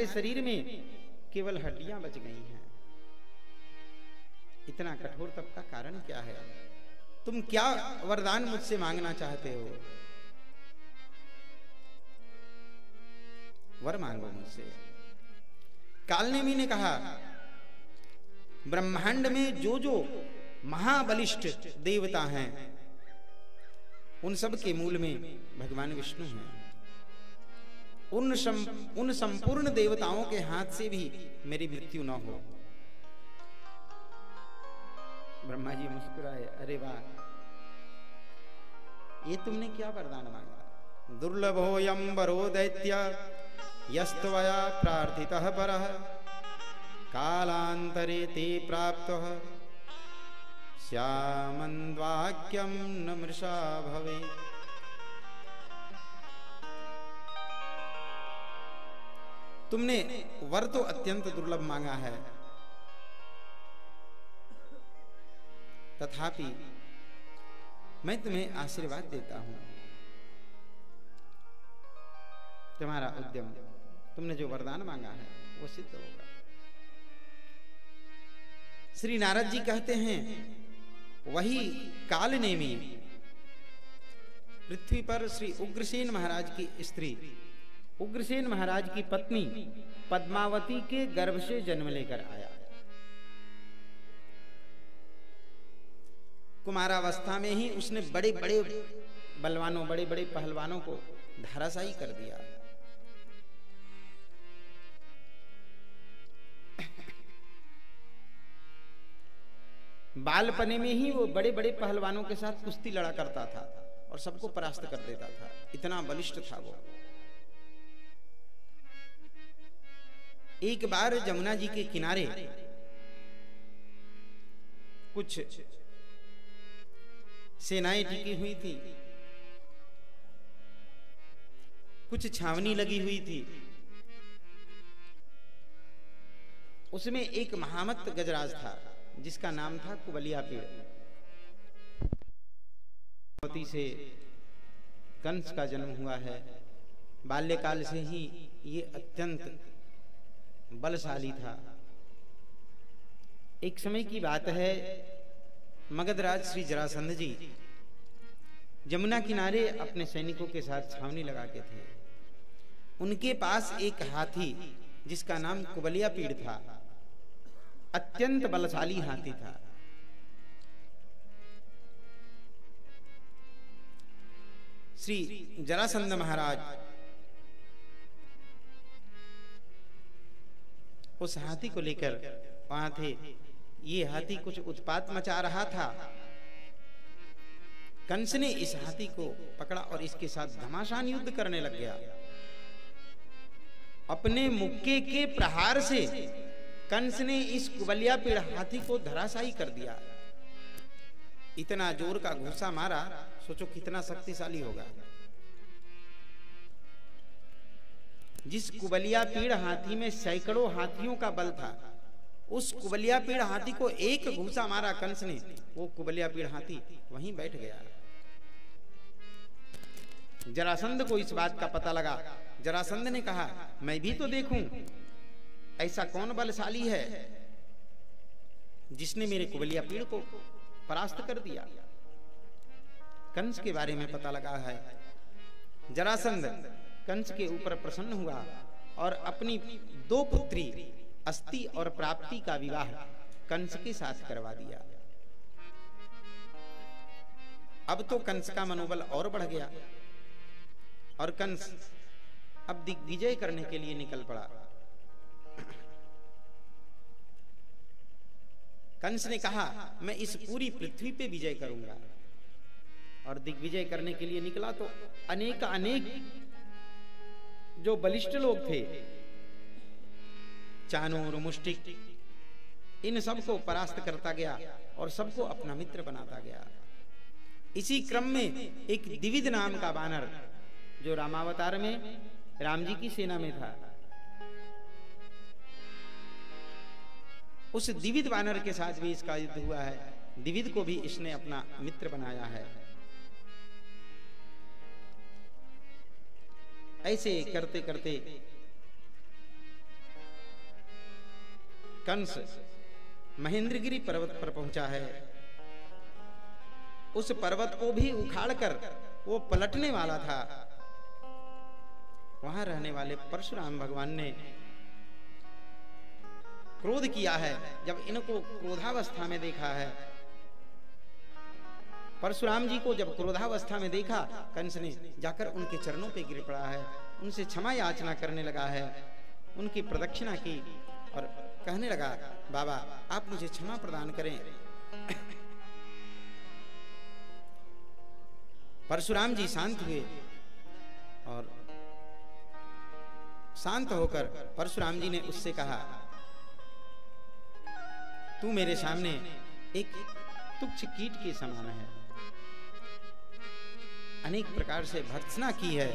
तुम्हारे शरीर में केवल हड्डियां बच गई हैं। इतना कठोर तप का कारण क्या है? तुम क्या वरदान मुझसे मांगना चाहते हो? वर मांगो मुझसे। कालनेमी ने कहा, ब्रह्मांड में जो जो महाबलिष्ठ देवता हैं उन सब के मूल में भगवान विष्णु हैं। उन संपूर्ण देवताओं के हाथ से भी मेरी मृत्यु न हो। ब्रह्मा जी मुस्कुराए, अरे वाह, ये तुमने क्या वरदान मांगा? दुर्लभोऽयं वरो दैत्य यस्त्वया प्रार्थितः परः कालांतरे ते प्राप्तः श्यामन्वाक्यं न मृषा भवेत्। तुमने वर तो अत्यंत दुर्लभ मांगा है, तथापि मैं तुम्हें आशीर्वाद देता हूं। तुम्हारा उद्यम, तुमने जो वरदान मांगा है वो सिद्ध होगा। श्री नारद जी कहते हैं, वही कालनेमी पृथ्वी पर श्री उग्रसेन महाराज की स्त्री, उग्रसेन महाराज की पत्नी पद्मावती के गर्भ से जन्म लेकर आया। कुमारावस्था में ही उसने बड़े बड़े बलवानों, बड़े बड़े पहलवानों को धराशायी कर दिया। बालपने में ही वो बड़े बड़े पहलवानों के साथ कुश्ती लड़ा करता था और सबको परास्त कर देता था, इतना बलिष्ठ था वो। एक बार जमुना जी के किनारे कुछ सेनाएं टिकी हुई थी, कुछ छावनी लगी हुई थी। उसमें एक महामत गजराज था जिसका नाम था कुबलिया पेड़। से कंस का जन्म हुआ है। बाल्यकाल से ही ये अत्यंत बलशाली था। एक समय की बात है, मगधराज श्री जरासंध जी जमुना किनारे अपने सैनिकों के साथ छावनी लगा के थे। उनके पास एक हाथी जिसका नाम कुबलिया पीड़ था, अत्यंत बलशाली हाथी था। श्री जरासंध महाराज उस हाथी को लेकर वहां थे। ये हाथी कुछ उत्पात मचा रहा था। कंस ने इस हाथी को पकड़ा और इसके साथ घमासान युद्ध करने लग गया। अपने मुक्के के प्रहार से कंस ने इस कुबलिया पेड़ हाथी को धराशायी कर दिया। इतना जोर का घूसा मारा, सोचो कितना शक्तिशाली होगा। जिस कुबलिया पेड़ हाथी में सैकड़ों हाथियों का बल था, उस कुबलिया पेड़ हाथी को एक घूसा मारा कंस ने, वो कुबलिया पेड़ हाथी वहीं बैठ गया। जरासंध को इस बात का पता लगा। जरासंध ने कहा, मैं भी तो देखूं ऐसा कौन बलशाली है जिसने मेरे कुबलिया पेड़ को परास्त कर दिया। कंस के बारे में पता लगा है। जरासंध कंस के ऊपर प्रसन्न हुआ और अपनी दो पुत्री अस्ति और प्राप्ति का विवाह कंस के साथ करवा दिया। अब तो कंस का मनोबल और बढ़ गया और कंस अब दिग्विजय करने के लिए निकल पड़ा। कंस ने कहा, मैं इस पूरी पृथ्वी पे विजय करूंगा। और दिग्विजय करने के लिए निकला तो अनेक जो बलिष्ठ लोग थे, चाणूर, मुष्टिक, इन सबको परास्त करता गया और सबको अपना मित्र बनाता गया। इसी क्रम में एक द्विविद नाम का वानर जो रामावतार में राम जी की सेना में था, उस द्विविद वानर के साथ भी इसका युद्ध हुआ है। द्विविद को भी इसने अपना मित्र बनाया है। ऐसे करते करते कंस महेंद्रगिरी पर्वत पर पहुंचा है। उस पर्वत को भी उखाड़कर वो पलटने वाला था। वहां रहने वाले परशुराम भगवान ने क्रोध किया है। जब इनको क्रोधावस्था में देखा है, परशुराम जी को जब क्रोधावस्था में देखा, कंस ने जाकर उनके चरणों पे गिर पड़ा है, उनसे क्षमा याचना करने लगा है, उनकी प्रदक्षिणा की और कहने लगा, बाबा आप मुझे क्षमा प्रदान करें। परशुराम जी शांत हुए और शांत होकर परशुराम जी ने उससे कहा, तू मेरे सामने एक तुच्छ कीट के समान है, अनेक प्रकार से भर्त्सना की है,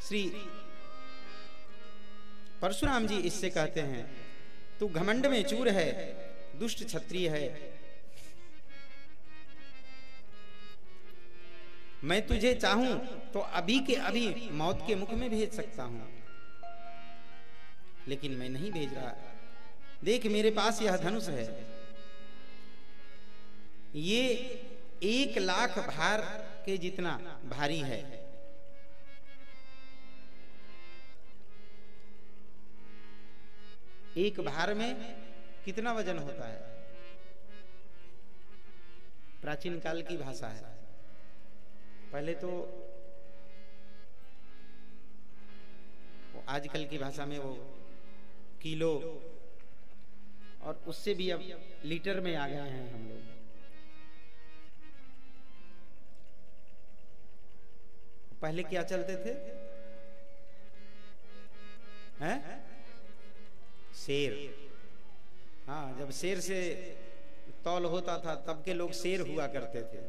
श्री परशुराम जी इससे कहते हैं, तू घमंड में चूर है, दुष्ट क्षत्रिय है, मैं तुझे चाहूं तो अभी के अभी मौत के मुख में भेज सकता हूं, लेकिन मैं नहीं भेज रहा। देख मेरे पास यह धनुष है, ये 1,00,000 भार के जितना भारी है। एक भार में कितना वजन होता है? प्राचीन काल की भाषा है। पहले तो आजकल की भाषा में वो किलो और उससे भी अब लीटर में आ गए हैं हम लोग। पहले क्या चलते थे? हैं? शेर। हाँ, जब शेर से तौल होता था तब के लोग शेर हुआ करते थे।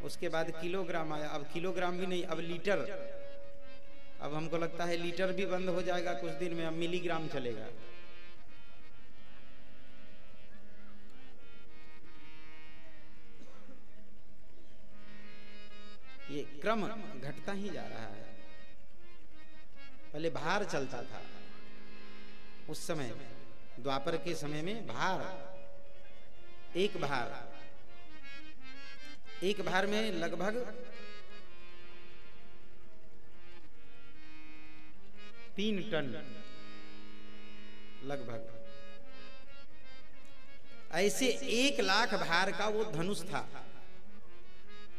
उसके बाद किलोग्राम आया, अब किलोग्राम भी नहीं, अब लीटर। अब हमको लगता है लीटर भी बंद हो जाएगा कुछ दिन में, अब मिलीग्राम चलेगा। ये क्रम घटता ही जा रहा है। पहले भार चलता था, उस समय द्वापर के समय में भार, एक भार में लगभग 3 टन लगभग। ऐसे 1,00,000 भार का वो धनुष था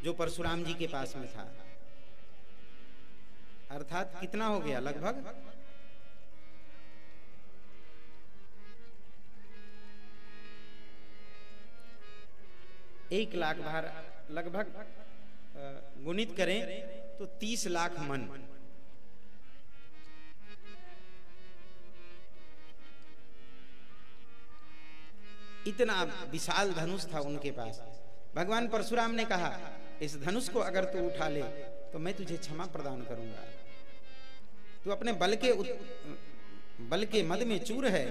जो परशुराम जी के पास में था। अर्थात कितना हो गया? लगभग 1,00,000 भार, लगभग गुणित करें तो 30 लाख मन। इतना विशाल धनुष था उनके पास। भगवान परशुराम ने कहा, इस धनुष को अगर तू उठा ले तो मैं तुझे क्षमा प्रदान करूंगा। तू अपने बल के मद में चूर है।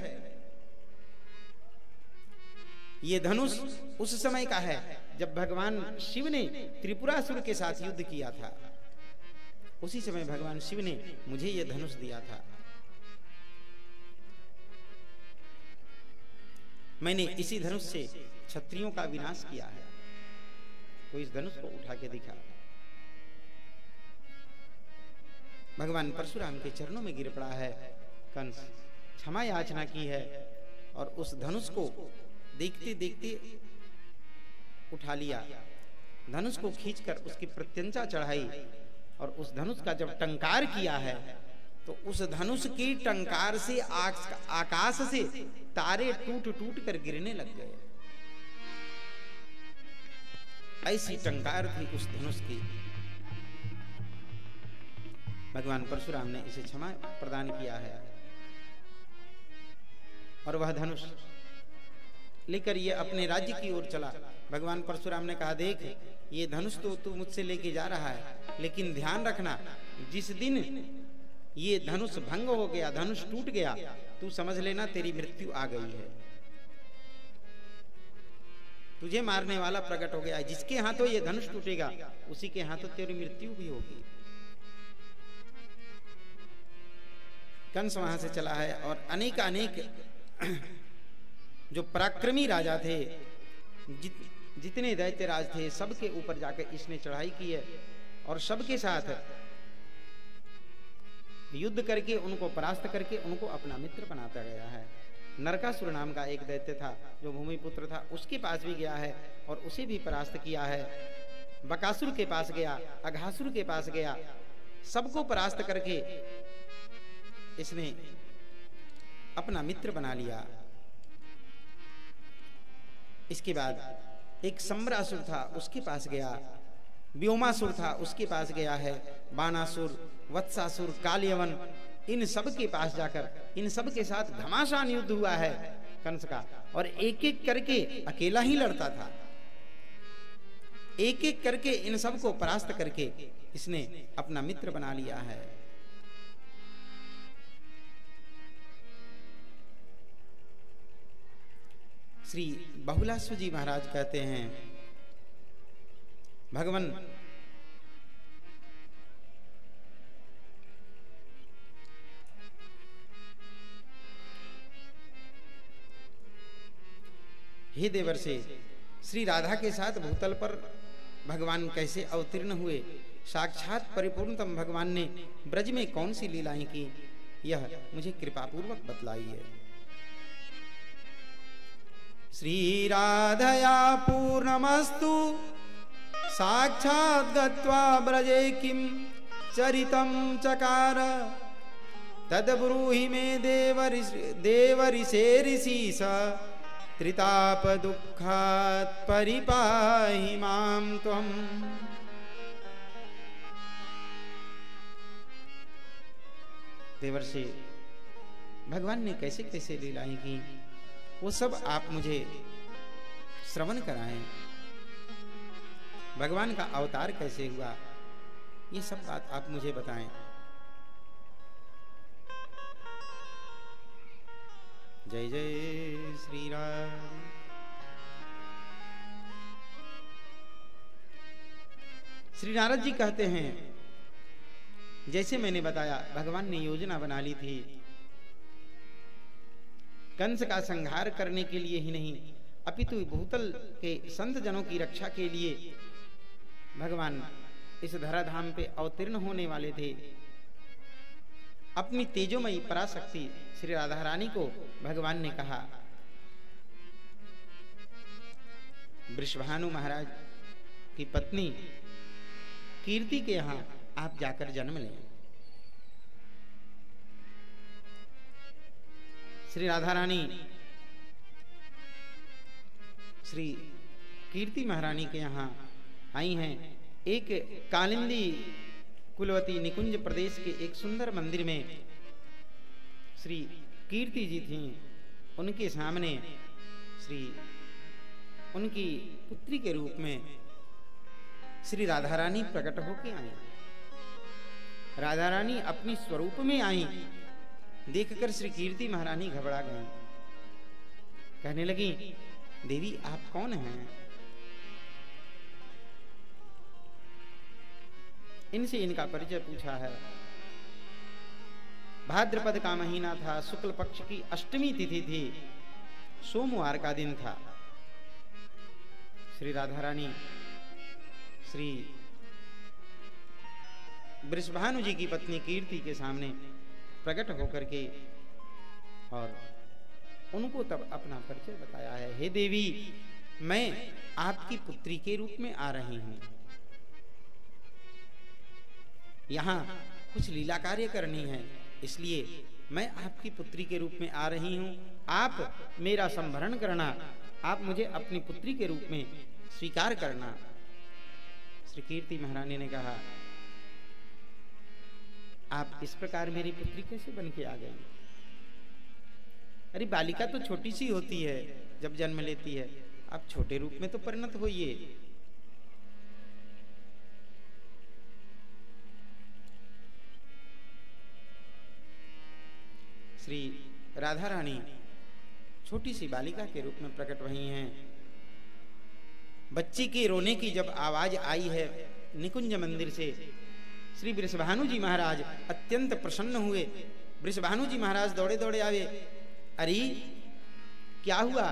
ये धनुष उस समय का है जब भगवान शिव ने त्रिपुरासुर के साथ युद्ध किया था। उसी समय भगवान शिव ने मुझे ये धनुष दिया था। मैंने इसी धनुष से क्षत्रियों का विनाश किया है। तो इस धनुष को उठा के दिखा। भगवान परशुराम के चरणों में गिर पड़ा है कंस, क्षमा याचना की है और उस धनुष को देखते देखते उठा लिया। धनुष को खींचकर उसकी प्रत्यंचा चढ़ाई और उस धनुष का जब टंकार किया है तो उस धनुष की टंकार से आकाश से तारे टूट टूट कर गिरने लग गए। ऐसी टंकार थी उस धनुष की। भगवान परशुराम ने इसे क्षमा प्रदान किया है और वह धनुष लेकर ये अपने राज्य की ओर चला। भगवान परशुराम ने कहा, देख ये धनुष तो तू मुझसे लेके जा रहा है, लेकिन ध्यान रखना जिस दिन ये धनुष भंग हो गया, धनुष टूट गया, तू समझ लेना तेरी मृत्यु आ गई है। तुझे मारने वाला प्रकट हो गया है। जिसके हाथों ये धनुष टूटेगा उसी के हाथों तेरी मृत्यु भी होगी। कंस वहां से चला है और अनेक जो पराक्रमी राजा थे, जितने दैत्य राज थे, सबके ऊपर जाकर इसने चढ़ाई की है और सबके साथ युद्ध करके उनको परास्त करके उनको अपना मित्र बनाता गया है। नरकासुर नाम का एक दैत्य था जो भूमिपुत्र था, उसके पास भी गया है और उसे भी परास्त किया है। बकासुर के पास गया, अघासुर के पास गया, सबको परास्त करके इसने अपना मित्र बना लिया। इसके बाद एक सम्रासुर था, उसके पास गया, व्योमासुर था, उसके पास गया है, बाणासुर, वत्सासुर, कालियवन, इन सब के पास जाकर इन सब के साथ घमासान युद्ध हुआ है कंस का। और एक एक करके अकेला ही लड़ता था, एक एक करके इन सब को परास्त करके इसने अपना मित्र बना लिया है। श्री बहुलाश्व जी महाराज कहते हैं, भगवान हे देवर्षि, श्री राधा के साथ भूतल पर भगवान कैसे अवतीर्ण हुए, साक्षात परिपूर्णतम भगवान ने ब्रज में कौन सी लीलाएं की, यह मुझे कृपा पूर्वक बतलाई है। श्री राधया पूर्णमस्तु साक्षात् गत्वा ब्रजे किं चरितं चकार, तद्ब्रूहि मे देवऋषेरिषीश, त्रिताप दुःखात् परिपाहि मां त्वम्। देवर्षि, भगवान ने कैसे कैसे लीलाएं की वो सब आप मुझे श्रवण कराएं। भगवान का अवतार कैसे हुआ ये सब बात आप मुझे बताएं। जय जय श्री राम। श्री नारद जी कहते हैं, जैसे मैंने बताया भगवान ने योजना बना ली थी कंस का संहार करने के लिए ही नहीं, अपितु भूतल के संत जनों की रक्षा के लिए भगवान इस धराधाम पे अवतीर्ण होने वाले थे। अपनी तेजोमयी पराशक्ति श्री राधा रानी को भगवान ने कहा, वृषभानु महाराज की पत्नी कीर्ति के यहां आप जाकर जन्म लें। श्री राधा रानी श्री कीर्ति महारानी के यहाँ आई हैं। एक कालिंदी कुलवती निकुंज प्रदेश के एक सुंदर मंदिर में श्री कीर्ति जी थीं। उनके सामने श्री उनकी पुत्री के रूप में श्री राधा रानी प्रकट होकर आई। राधा रानी अपनी स्वरूप में आई, देखकर श्री कीर्ति महारानी घबरा गई, कहने लगी, देवी आप कौन हैं? इनसे इनका परिचय पूछा है। भाद्रपद का महीना था, शुक्ल पक्ष की अष्टमी तिथि थी, सोमवार का दिन था। श्री राधा रानी श्री वृषभानु जी की पत्नी कीर्ति के सामने प्रकट होकर के और उनको तब अपना परिचय बताया है। हे देवी, मैं आपकी पुत्री के रूप में आ रही हूं, यहां कुछ लीला कार्य करनी है, इसलिए मैं आपकी पुत्री के रूप में आ रही हूं। आप मेरा संभरण करना, आप मुझे अपनी पुत्री के रूप में स्वीकार करना। श्री कीर्ति महारानी ने कहा, आप इस प्रकार मेरी पुत्री कैसे बन के आ गई? अरे बालिका तो छोटी सी होती है जब जन्म लेती है, आप छोटे रूप में तो परिणत होइए। श्री राधा रानी छोटी सी बालिका के रूप में प्रकट हुई हैं बच्ची के रोने की जब आवाज आई है निकुंज मंदिर से, श्री वृषभानु जी महाराज अत्यंत प्रसन्न हुए। वृषभानु जी महाराज दौड़े दौड़े आवे, अरे क्या हुआ?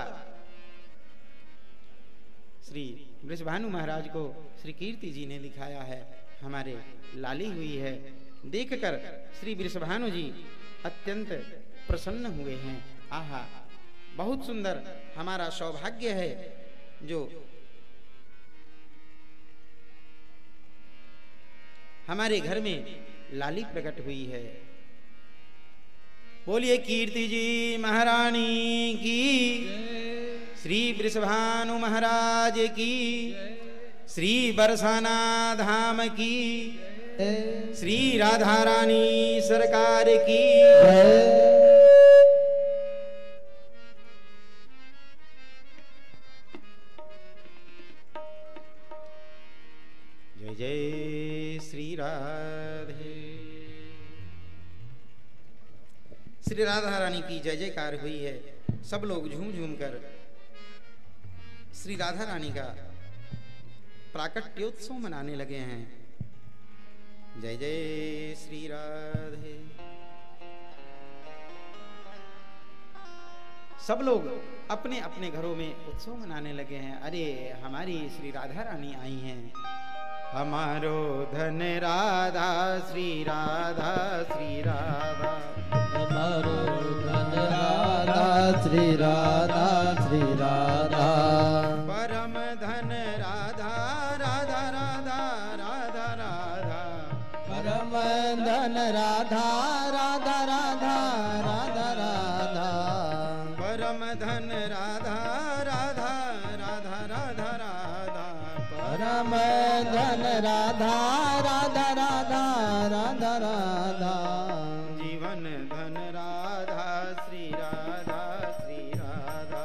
श्री वृषभानु महाराज को श्री कीर्ति जी ने दिखाया है, हमारे लाली हुई है। देखकर श्री वृषभानु जी अत्यंत प्रसन्न हुए हैं। आहा, बहुत सुंदर, हमारा सौभाग्य है जो हमारे घर में लाली प्रकट हुई है। बोलिए कीर्ति जी महारानी की, श्री वृषभानु महाराज की, श्री बरसाना धाम की, श्री राधा रानी सरकार की। जय जय श्री राधे। श्री राधा रानी की जय जयकार हुई है। सब लोग झूम झूम कर श्री राधा रानी का प्राकट्योत्सव मनाने लगे हैं। जय जय श्री राधे। सब लोग अपने अपने घरों में उत्सव मनाने लगे हैं। अरे हमारी श्री राधा रानी आई हैं। हमारो धन राधा श्री राधा, श्री राधा हमारो धन राधा श्री राधा, श्री राधा परम धन राधा, राधा राधा राधा राधा परम धन राधा, राधा राधा राधा राधा परम धन राधा, राधा राधा राधा राधा परम धन राधा, राधा राधा राधा राधा जीवन धन राधा श्री राधा, श्री राधा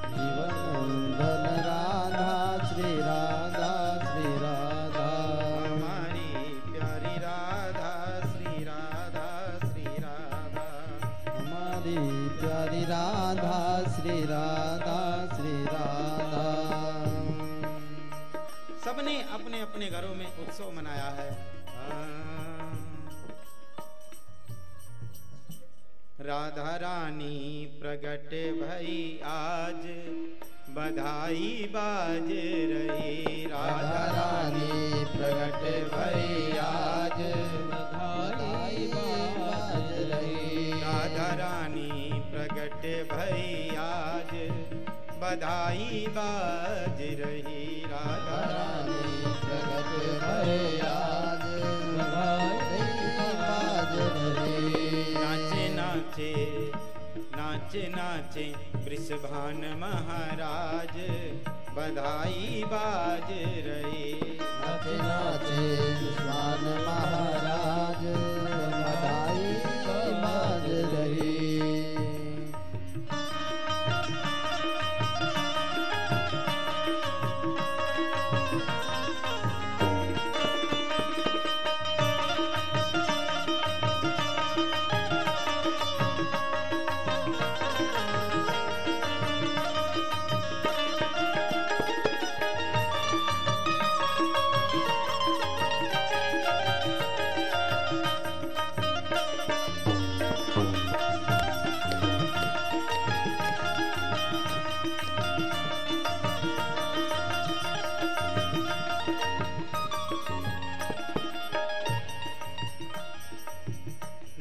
जीवन धन राधा श्री राधा, श्री राधा हमारी प्यारी राधा श्री राधा, श्री राधा हमारी प्यारी राधा श्री राधा, श्री राधा। सबने अपने अपने घरों में उत्सव मनाया है। राधा रानी प्रगट भई आज, बधाई बाज रही। राधा रानी प्रगट भई आज, बधाई बाज रही। राधा रानी प्रगट भई आज, बधाई बाज रही। राधा रानी प्रगट भई आज, बधाई बाज रही। नाचे नाचे नाचे नाचे वृषभान महाराज, बधाई बाज रही। नाचे नाचे वृषभान महाराज, बधाई बाज रही।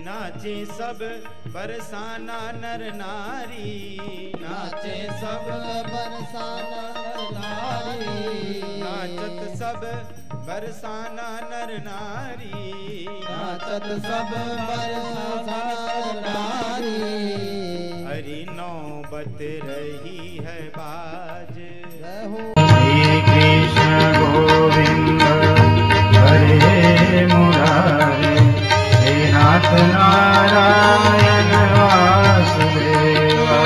नाचे सब बरसाना नर नारी, नाचे सब बरसाना नर नारी। नाचत सब बरसाना नर नारी। नाचत सब बरसाना नर नारी। हरि नौबत रही है बाज। हरे कृष्ण गोविंद हरे मुरारे, हे नाथ नारायण वासुदेवा।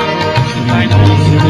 कृष्ण